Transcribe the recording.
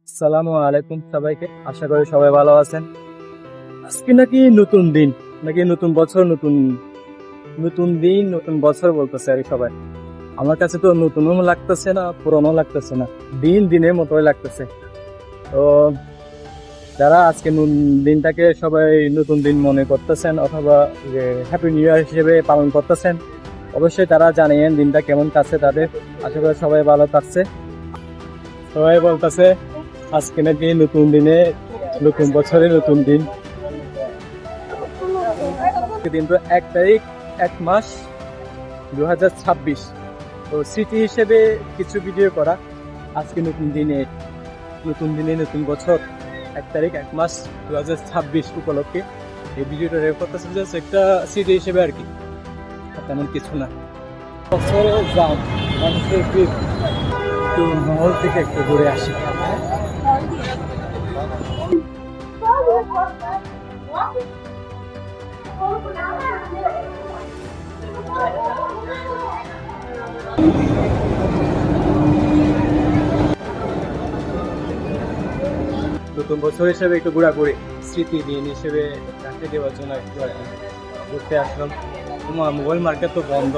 আসসালামু আলাইকুম সবাইকে, আশা করি সবাই ভালো আছেন। আজকে নাকি নতুন দিন, নাকি নতুন বছর, নতুন নতুন দিন, নতুন বছর বলতেছে আর কি সবাই। আমার কাছে তো নতুনও লাগতেছে না, পুরনো লাগতেছে না, দিন দিনের মতোই লাগতেছে। তো যারা আজকে দিনটাকে সবাই নতুন দিন মনে করতেছেন অথবা হ্যাপি নিউ ইয়ার হিসেবে পালন করতেছেন, অবশ্যই তারা জানিয়েন দিনটা কেমন কাটছে তাদের। আশা করি সবাই ভালো কাটছে। সবাই বলতেছে আজকে নাকি নতুন দিনে, নতুন বছরে নতুন দিন। দিনটা 1 তারিখ, 1 মাস 2026। তো স্মৃতি হিসেবে কিছু ভিডিও করা আজকে নতুন দিনে, নতুন দিনে নতুন বছর, 1 তারিখ 1 মাস 2026 উপলক্ষে এই ভিডিওটা রেকর্ড করতেছে। জাস্ট একটা স্মৃতি হিসেবে আর কি, তেমন কিছু না। বছরে যাও মানুষের ভিড়, একটু মহল থেকে একটু ঘুরে আসি। নতুন বছর হিসেবে একটু ঘোরাঘুরি, স্মৃতি দিন হিসেবে রাখতে দেওয়ার জন্য একটু আর কি ঘুরতে আসলাম। তোমার মোবাইল মার্কেট তো বন্ধ।